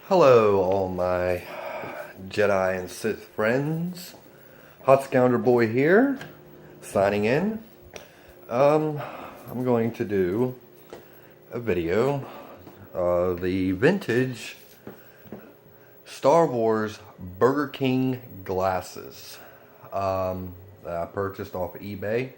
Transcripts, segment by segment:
Hello, all my Jedi and Sith friends. Hot Scoundrel Boy here, signing in. I'm going to do a video of the vintage Star Wars Burger King glasses that I purchased off of eBay.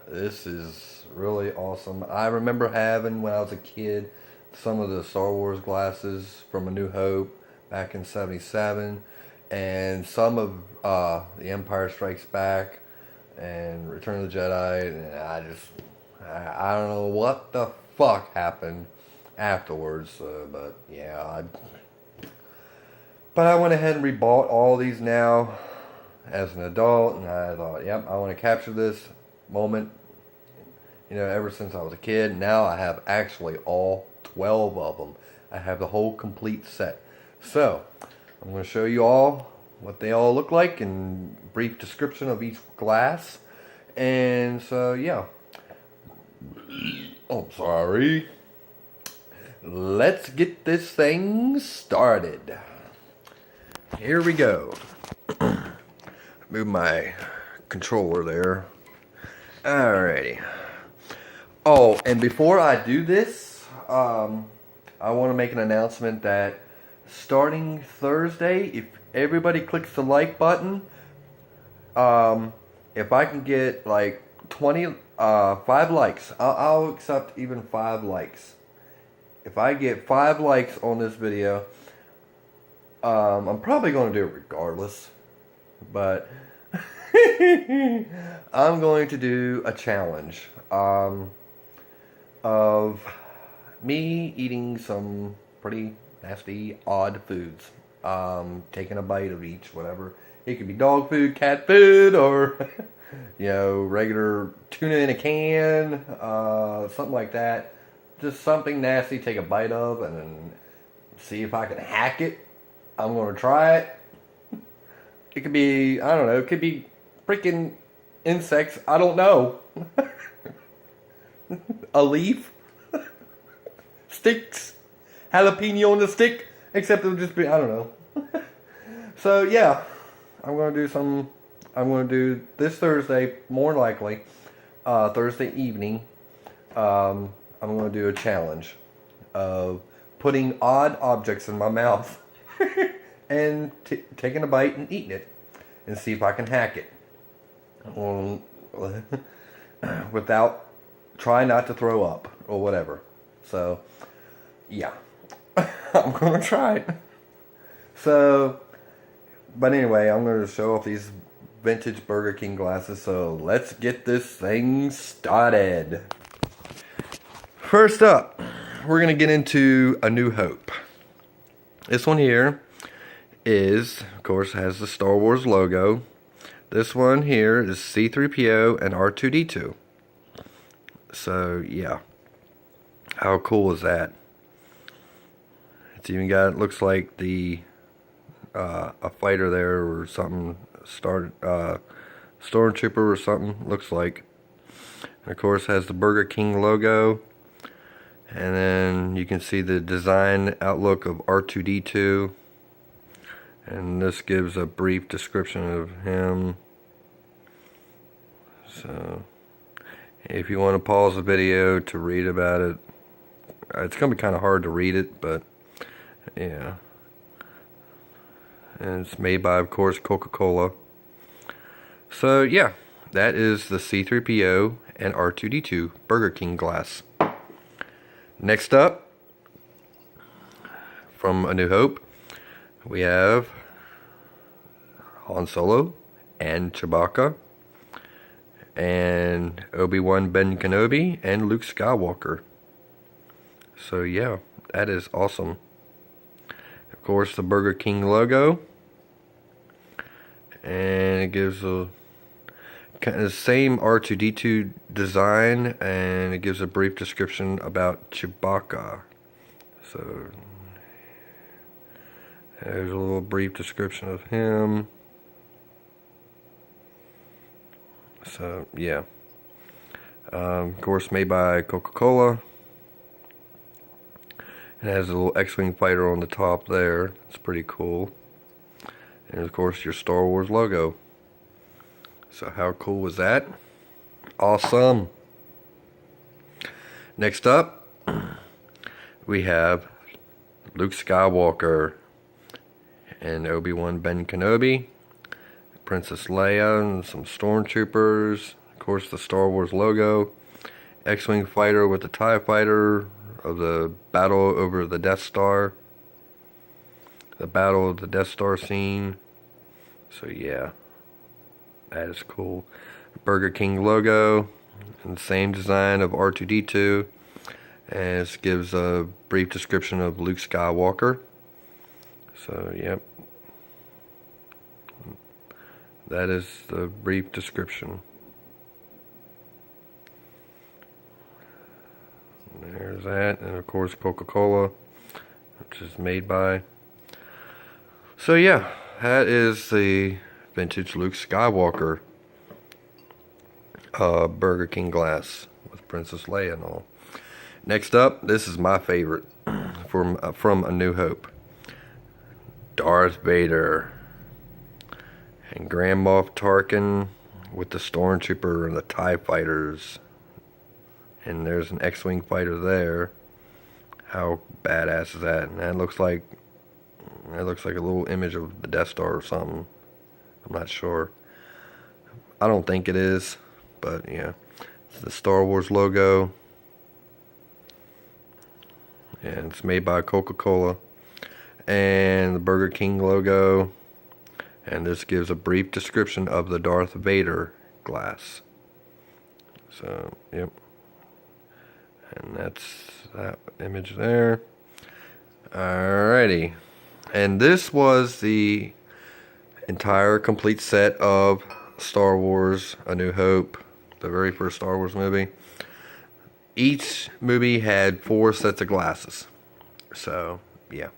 This is really awesome. I remember having, when I was a kid, some of the Star Wars glasses from A New Hope back in '77, and some of The Empire Strikes Back and Return of the Jedi. And I don't know what the fuck happened afterwards, but yeah. But I went ahead and rebought all these now as an adult, and I thought, yep, I want to capture this moment, ever since I was a kid. Now I have actually all 12 of them. I have the whole complete set. So, I'm going to show you all what they all look like and brief description of each glass. And so, yeah. Oh, sorry. Let's get this thing started. Here we go. Move my controller there. Alrighty. Oh, and before I do this, I want to make an announcement that starting Thursday, if everybody clicks the like button, if I can get like 5 likes, I'll accept even 5 likes. If I get 5 likes on this video, I'm probably going to do it regardless, but I'm going to do a challenge of me eating some pretty nasty, odd foods. Taking a bite of each, whatever. It could be dog food, cat food, or regular tuna in a can, something like that. Just something nasty, take a bite of, and then see if I can hack it. I'm gonna try it. It could be, I don't know, it could be freaking insects. I don't know. A leaf, sticks, jalapeno on the stick. Except it'll just be, I don't know. So yeah, I'm gonna do this Thursday, more likely, Thursday evening. I'm gonna do a challenge of putting odd objects in my mouth and taking a bite and eating it, and see if I can hack it. Without, try not to throw up or whatever. So, yeah. I'm going to try it. So, but anyway, I'm going to show off these vintage Burger King glasses. So, let's get this thing started. First up, we're going to get into A New Hope. This one here is, of course, has the Star Wars logo. This one here is C-3PO and R2-D2. So, yeah. How cool is that? It's even got, it looks like the, a fighter there or something, stormtrooper or something, looks like. And of course, has the Burger King logo. And then you can see the design outlook of R2-D2. And this gives a brief description of him. So, if you want to pause the video to read about it, it's going to be kind of hard to read it, but yeah. And it's made by, of course, Coca-Cola. So, yeah, that is the C-3PO and R2-D2 Burger King glass. Next up, from A New Hope, we have Han Solo and Chewbacca, and Obi-Wan Ben Kenobi and Luke Skywalker. So yeah, that is awesome. Of course, the Burger King logo, and it gives a kind of the same R2-D2 design, and it gives a brief description about Chewbacca. So there's a little brief description of him. So yeah, of course, made by Coca-Cola. It has a little X-Wing fighter on the top there. It's pretty cool. And of course your Star Wars logo. So how cool was that? Awesome. Next up, we have Luke Skywalker and Obi-Wan Ben Kenobi, Princess Leia and some stormtroopers, of course the Star Wars logo, X-Wing fighter with the TIE fighter of the battle over the Death Star, the battle of the Death Star scene. So yeah, that is cool. Burger King logo and the same design of R2-D2, and this gives a brief description of Luke Skywalker. So yep, that is the brief description. There's that, and of course Coca-Cola, which is made by. So yeah, that is the vintage Luke Skywalker Burger King glass with Princess Leia and all. Next up, this is my favorite from A New Hope. Darth Vader and Grand Moff Tarkin with the Stormtrooper and the TIE fighters. And there's an X-Wing fighter there. How badass is that? And that looks like a little image of the Death Star or something. I'm not sure. I don't think it is, but yeah. It's the Star Wars logo. And it's made by Coca-Cola. And the Burger King logo. And this gives a brief description of the Darth Vader glass. So, yep. And that's that image there. Alrighty. And this was the entire complete set of Star Wars A New Hope, the very first Star Wars movie. Each movie had 4 sets of glasses. So, yeah.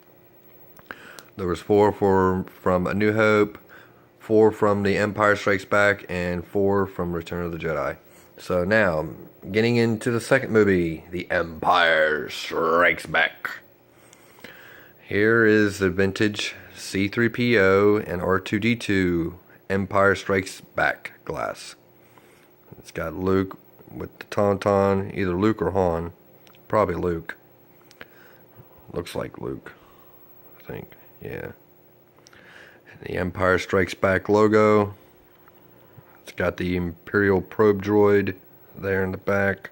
There was 4 from A New Hope, 4 from The Empire Strikes Back, and 4 from Return of the Jedi. So now, getting into the second movie, The Empire Strikes Back. Here is the vintage C-3PO and R2-D2 Empire Strikes Back glass. It's got Luke with the Tauntaun, either Luke or Han. Probably Luke. Looks like Luke, I think. Yeah. The Empire Strikes Back logo. It's got the Imperial probe droid there in the back.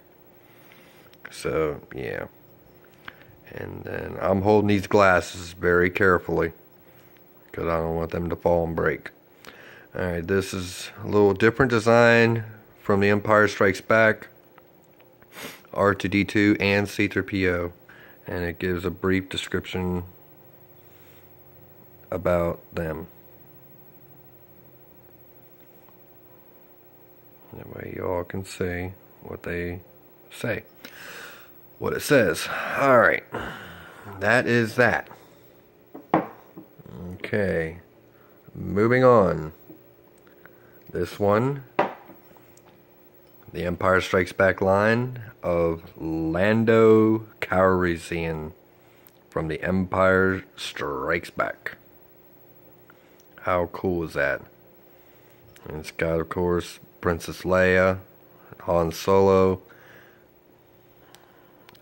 So, yeah. And then I'm holding these glasses very carefully because I don't want them to fall and break. Alright, this is a little different design from The Empire Strikes Back, R2-D2 and C-3PO. And it gives a brief description about them. That way you all can see what they say. What it says. Alright. That is that. Okay. Moving on. This one. The Empire Strikes Back line of Lando Calrissian from The Empire Strikes Back. How cool is that? And it's got, of course, Princess Leia, Han Solo.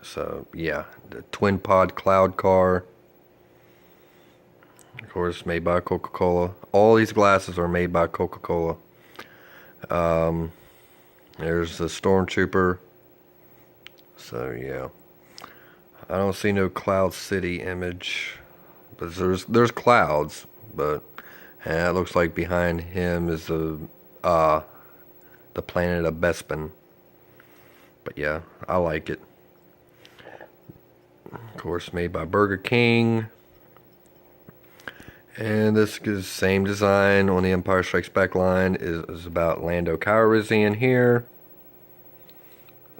So, yeah, the twin pod cloud car. Of course, made by Coca-Cola. All these glasses are made by Coca-Cola. There's the Stormtrooper. So, yeah. I don't see no Cloud City image. But there's clouds. But it looks like behind him is the planet of Bespin. But, yeah, I like it. Of course, made by Burger King. And this is same design on the Empire Strikes Back line is about Lando Calrissian here.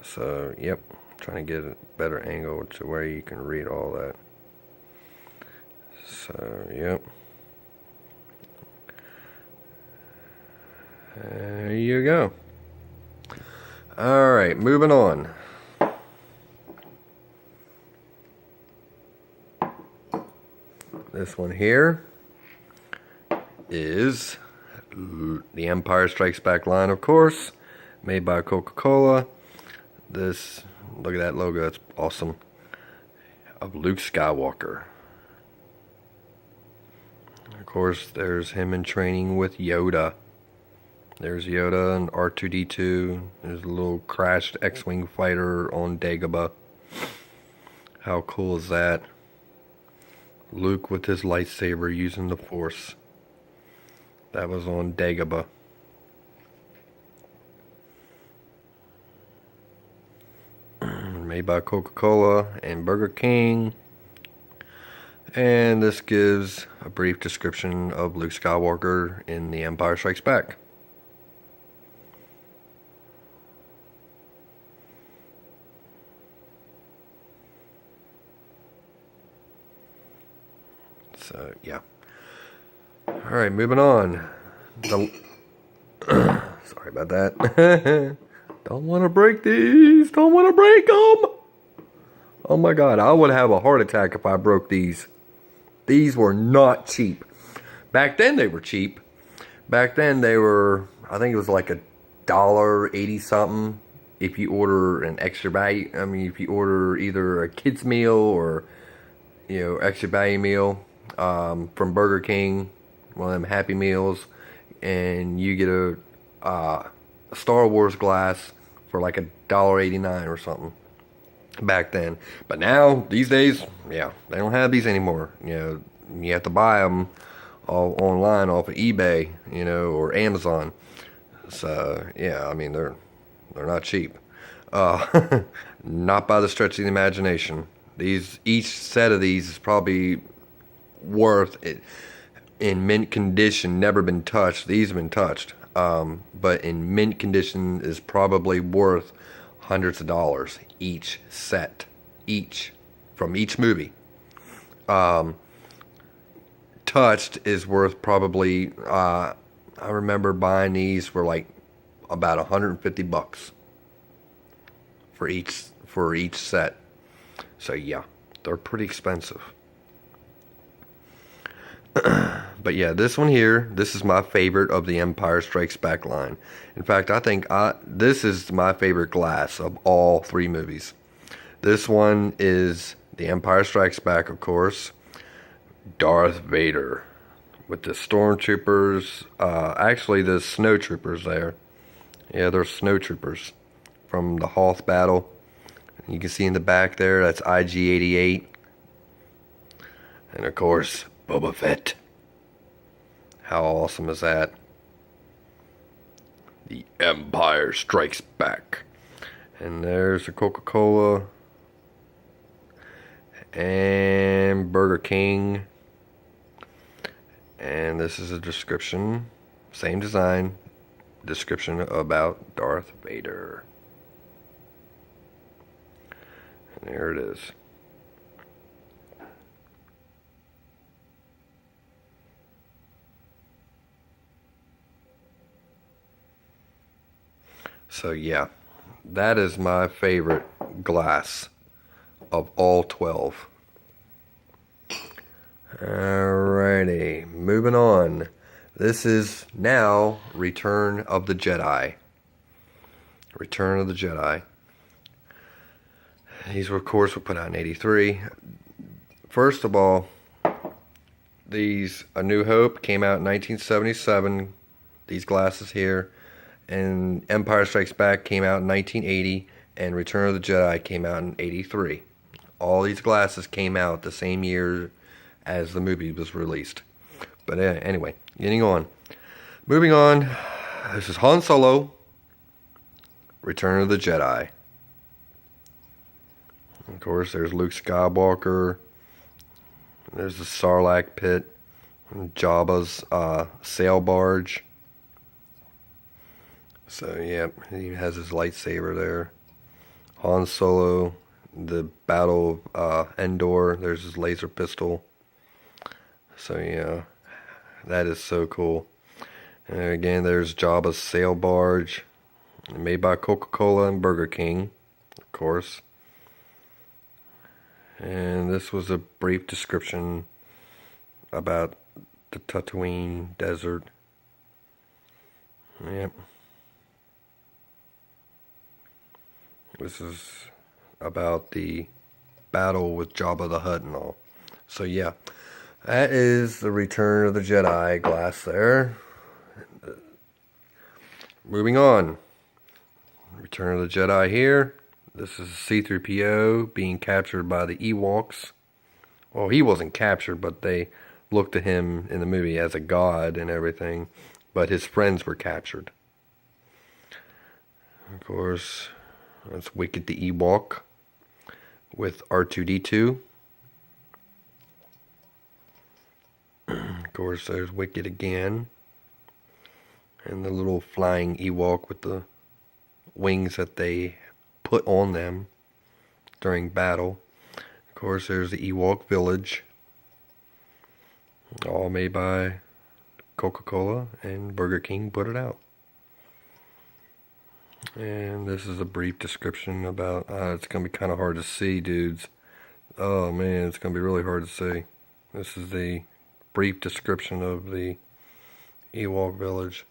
So, yep, trying to get a better angle to where you can read all that. So, yep. There you go. Alright, moving on. This one here is the Empire Strikes Back line, of course, made by Coca-Cola. This, look at that logo, that's awesome. Of Luke Skywalker. Of course, there's him in training with Yoda. There's Yoda and R2-D2. There's a little crashed X-Wing fighter on Dagobah. How cool is that? Luke with his lightsaber using the Force. That was on Dagobah. Made by Coca-Cola and Burger King. And this gives a brief description of Luke Skywalker in The Empire Strikes Back. So, yeah. Alright, moving on. Sorry about that. Don't want to break these. Don't want to break them. Oh my god, I would have a heart attack if I broke these. These were not cheap. Back then they were cheap. Back then they were, I think it was like $1.80 something. If you order an extra value, I mean, if you order either a kid's meal or, you know, extra value meal from Burger King, one of them Happy Meals, and you get a Star Wars glass for like $1.89 or something. Back then. But now, these days, yeah, they don't have these anymore. You know, you have to buy them all online off of eBay, you know, or Amazon. So, yeah, I mean, they're not cheap. Not by the stretch of the imagination. Each set of these is probably worth it. In mint condition, never been touched. These have been touched. But in mint condition is probably worth hundreds of dollars each set, from each movie. Touched is worth probably, I remember buying these for like about $150 for each set. So yeah, they're pretty expensive. But yeah, this one here, this is my favorite of the Empire Strikes Back line. In fact, I think this is my favorite glass of all three movies. This one is The Empire Strikes Back, of course. Darth Vader with the stormtroopers, actually the snowtroopers there. Yeah, they're snowtroopers from the Hoth battle. You can see in the back there, that's IG-88. And of course, Boba Fett. How awesome is that? The Empire Strikes Back. And there's the Coca-Cola. And Burger King. And this is a description. Same design. Description about Darth Vader. And there it is. So yeah, that is my favorite glass of all 12. Alrighty, moving on. This is now Return of the Jedi. Return of the Jedi. These, of course, were put out in 83. First of all, these A New Hope came out in 1977. These glasses here. And Empire Strikes Back came out in 1980, and Return of the Jedi came out in 83. All these glasses came out the same year as the movie was released. But anyway, getting on. Moving on, this is Han Solo, Return of the Jedi. Of course, there's Luke Skywalker. There's the Sarlacc pit, Jabba's sail barge. So, yeah, he has his lightsaber there. Han Solo, the Battle of Endor, there's his laser pistol. So, yeah, that is so cool. And again, there's Jabba's sail barge, made by Coca-Cola and Burger King, of course. And this was a brief description about the Tatooine desert. Yep. This is about the battle with Jabba the Hutt and all. So yeah, that is the Return of the Jedi glass there. Moving on. Return of the Jedi here. This is C-3PO being captured by the Ewoks. Well, he wasn't captured, but they looked to him in the movie as a god and everything. But his friends were captured. Of course, that's Wicket the Ewok with R2-D2. Of course, there's Wicket again. And the little flying Ewok with the wings that they put on them during battle. Of course, there's the Ewok Village. All made by Coca-Cola, and Burger King put it out. And this is a brief description about, it's going to be kind of hard to see, dudes. Oh man, it's going to be really hard to see. This is the brief description of the Ewok Village.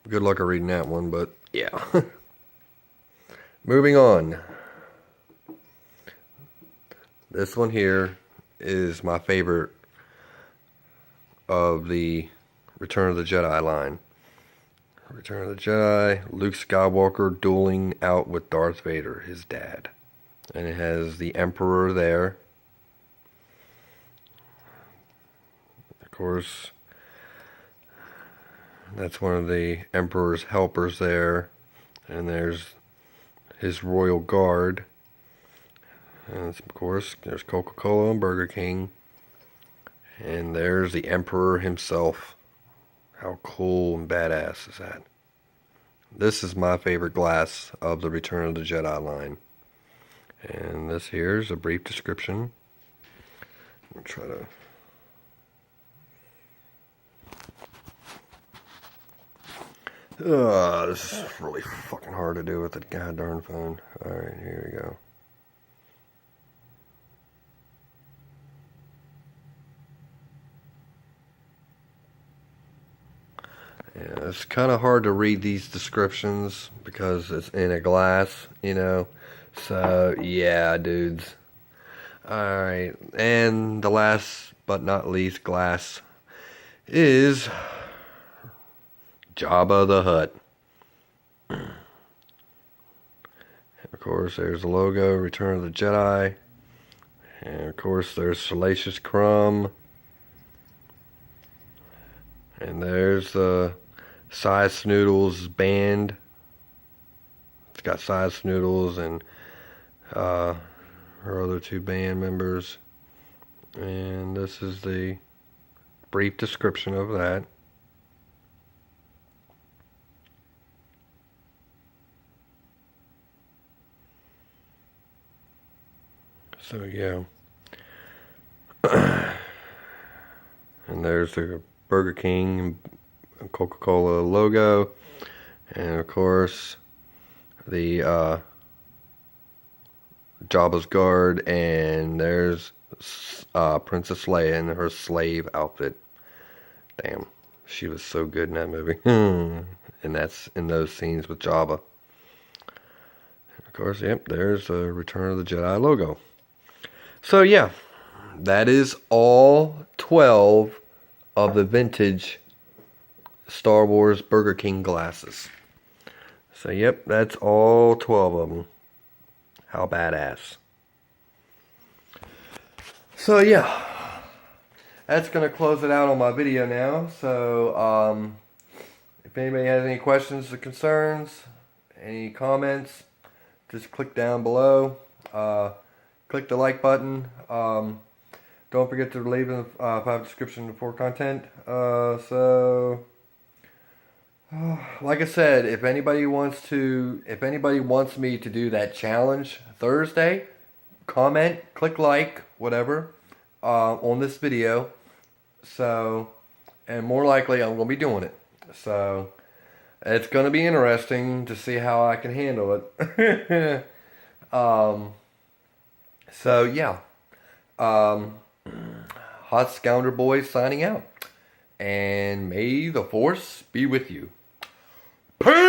Good luck at reading that one, but yeah. Moving on. This one here is my favorite of the Return of the Jedi line. Return of the Jedi, Luke Skywalker dueling out with Darth Vader, his dad. And it has the Emperor there. Of course, that's one of the Emperor's helpers there. And there's his royal guard. And of course, there's Coca-Cola and Burger King. And there's the Emperor himself. How cool and badass is that? This is my favorite glass of the Return of the Jedi line. And this here is a brief description. I'll try to... this is really fucking hard to do with the goddamn phone. Alright, here we go. Yeah, it's kind of hard to read these descriptions because it's in a glass, you know. So, yeah, dudes. Alright, and the last but not least glass is Jabba the Hutt. Of course, there's the logo, Return of the Jedi. And of course, there's Salacious Crumb. And there's the Size Snoodles band. It's got Size Snoodles and her other two band members. And this is the brief description of that. So yeah. And there's the Burger King and Coca-Cola logo. And of course the Jabba's guard, and there's Princess Leia in her slave outfit. Damn, she was so good in that movie. And that's in those scenes with Jabba. Of course, yep, there's the Return of the Jedi logo. So yeah, that is all 12 of the vintage Star Wars Burger King glasses. So yep, that's all 12 of them. How badass. So yeah, that's going to close it out on my video now. So if anybody has any questions or concerns, any comments, just click down below. Click the like button. Don't forget to leave in the 5 description for content. Like I said, if anybody wants me to do that challenge Thursday, comment, click like, whatever, on this video. So, and more likely I'm going to be doing it. So, it's going to be interesting to see how I can handle it. So yeah. Hot Scoundrel Boys signing out. And may the force be with you. Peace!